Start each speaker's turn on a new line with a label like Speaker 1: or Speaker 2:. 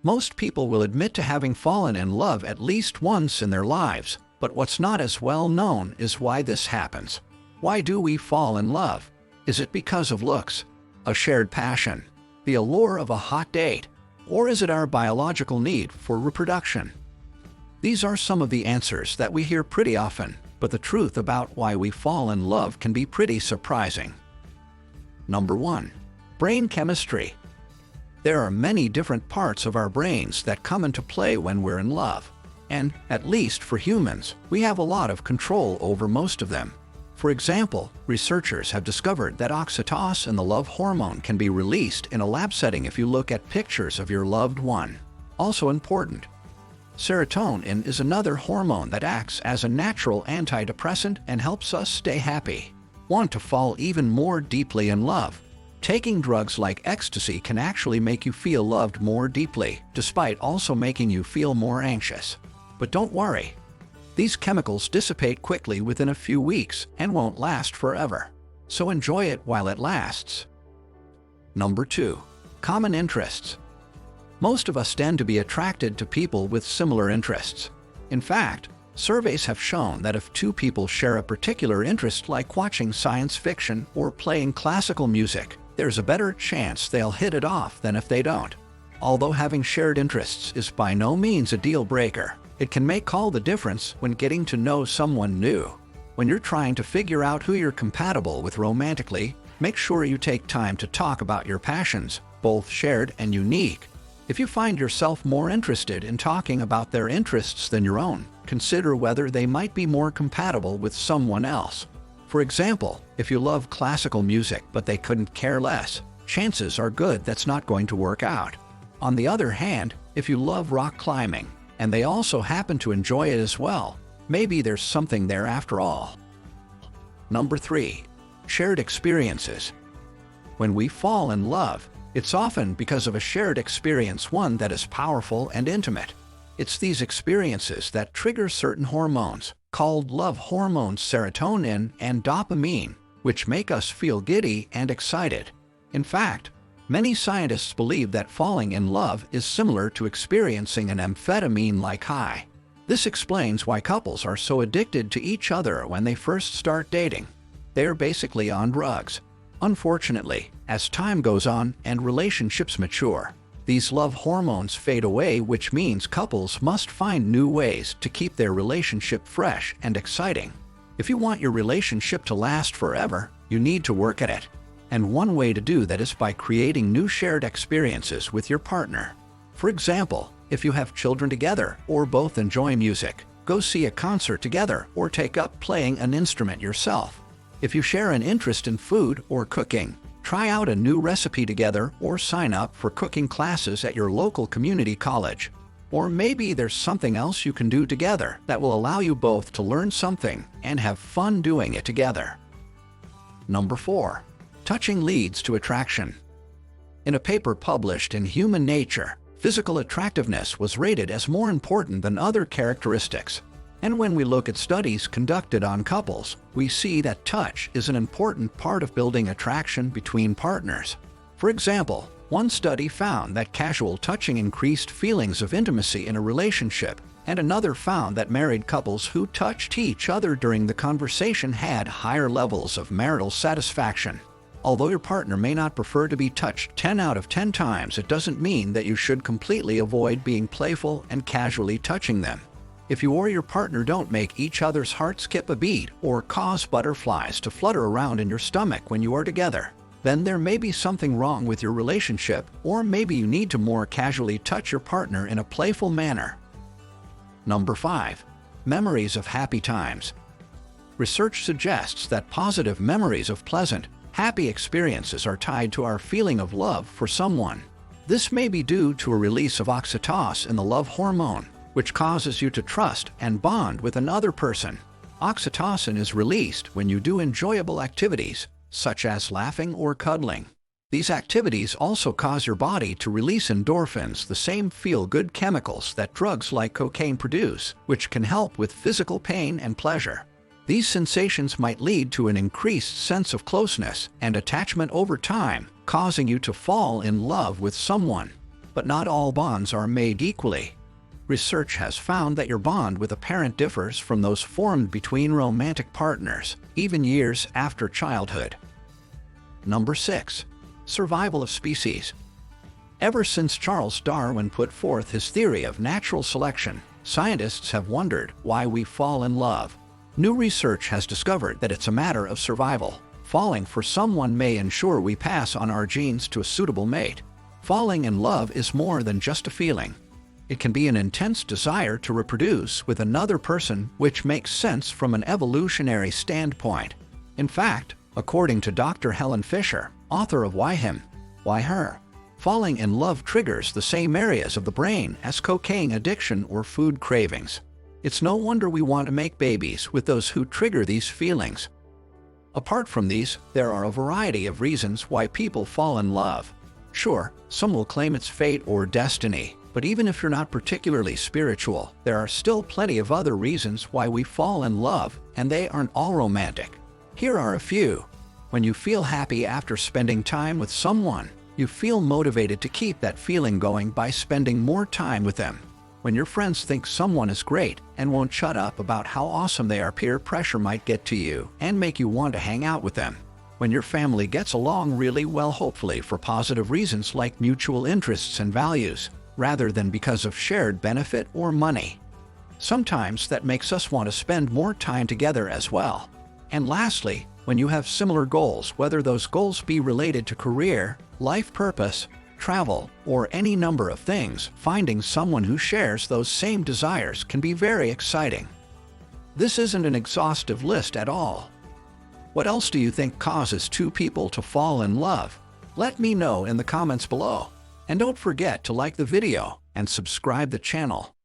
Speaker 1: Most people will admit to having fallen in love at least once in their lives, but what's not as well known is why this happens. Why do we fall in love? Is it because of looks, a shared passion, the allure of a hot date, or is it our biological need for reproduction? These are some of the answers that we hear pretty often, but the truth about why we fall in love can be pretty surprising. Number 1. Brain chemistry. There are many different parts of our brains that come into play when we're in love. And, at least for humans, we have a lot of control over most of them. For example, researchers have discovered that oxytocin, the love hormone, can be released in a lab setting if you look at pictures of your loved one. Also important, serotonin is another hormone that acts as a natural antidepressant and helps us stay happy. Want to fall even more deeply in love? Taking drugs like ecstasy can actually make you feel loved more deeply, despite also making you feel more anxious. But don't worry. These chemicals dissipate quickly within a few weeks and won't last forever. So enjoy it while it lasts. Number 2. Common interests. Most of us tend to be attracted to people with similar interests. In fact, surveys have shown that if two people share a particular interest like watching science fiction or playing classical music, there's a better chance they'll hit it off than if they don't. Although having shared interests is by no means a deal breaker, it can make all the difference when getting to know someone new. When you're trying to figure out who you're compatible with romantically, make sure you take time to talk about your passions, both shared and unique. If you find yourself more interested in talking about their interests than your own, consider whether they might be more compatible with someone else. For example, if you love classical music but they couldn't care less, chances are good that's not going to work out. On the other hand, if you love rock climbing, and they also happen to enjoy it as well, maybe there's something there after all. Number 3. Shared experiences. When we fall in love, it's often because of a shared experience, one that is powerful and intimate. It's these experiences that trigger certain hormones, called love hormones serotonin and dopamine, which make us feel giddy and excited. In fact, many scientists believe that falling in love is similar to experiencing an amphetamine-like high. This explains why couples are so addicted to each other when they first start dating. They are basically on drugs. Unfortunately, as time goes on and relationships mature, these love hormones fade away, which means couples must find new ways to keep their relationship fresh and exciting. If you want your relationship to last forever, you need to work at it. And one way to do that is by creating new shared experiences with your partner. For example, if you have children together or both enjoy music, go see a concert together or take up playing an instrument yourself. If you share an interest in food or cooking, try out a new recipe together or sign up for cooking classes at your local community college. Or maybe there's something else you can do together that will allow you both to learn something and have fun doing it together. Number 4. Touching leads to attraction. In a paper published in Human Nature, physical attractiveness was rated as more important than other characteristics. And when we look at studies conducted on couples, we see that touch is an important part of building attraction between partners. For example, one study found that casual touching increased feelings of intimacy in a relationship, and another found that married couples who touched each other during the conversation had higher levels of marital satisfaction. Although your partner may not prefer to be touched 10 out of 10 times, it doesn't mean that you should completely avoid being playful and casually touching them. If you or your partner don't make each other's heart skip a beat or cause butterflies to flutter around in your stomach when you are together, then there may be something wrong with your relationship, or maybe you need to more casually touch your partner in a playful manner. Number 5. Memories of happy times. Research suggests that positive memories of pleasant, happy experiences are tied to our feeling of love for someone. This may be due to a release of oxytocin, the love hormone, which causes you to trust and bond with another person. Oxytocin is released when you do enjoyable activities, such as laughing or cuddling. These activities also cause your body to release endorphins, the same feel-good chemicals that drugs like cocaine produce, which can help with physical pain and pleasure. These sensations might lead to an increased sense of closeness and attachment over time, causing you to fall in love with someone. But not all bonds are made equally. Research has found that your bond with a parent differs from those formed between romantic partners, even years after childhood. Number 6. Survival of species. Ever since Charles Darwin put forth his theory of natural selection, scientists have wondered why we fall in love. New research has discovered that it's a matter of survival. Falling for someone may ensure we pass on our genes to a suitable mate. Falling in love is more than just a feeling. It can be an intense desire to reproduce with another person, which makes sense from an evolutionary standpoint. In fact, according to Dr. Helen Fisher, author of Why Him, Why Her, falling in love triggers the same areas of the brain as cocaine addiction or food cravings. It's no wonder we want to make babies with those who trigger these feelings. Apart from these, there are a variety of reasons why people fall in love. Sure, some will claim it's fate or destiny, but even if you're not particularly spiritual, there are still plenty of other reasons why we fall in love, and they aren't all romantic. Here are a few. When you feel happy after spending time with someone, you feel motivated to keep that feeling going by spending more time with them. When your friends think someone is great and won't shut up about how awesome they are, peer pressure might get to you and make you want to hang out with them. When your family gets along really well, hopefully for positive reasons like mutual interests and values, rather than because of shared benefit or money. Sometimes that makes us want to spend more time together as well. And lastly, when you have similar goals, whether those goals be related to career, life purpose, travel, or any number of things, finding someone who shares those same desires can be very exciting. This isn't an exhaustive list at all. What else do you think causes two people to fall in love? Let me know in the comments below. And don't forget to like the video and subscribe the channel.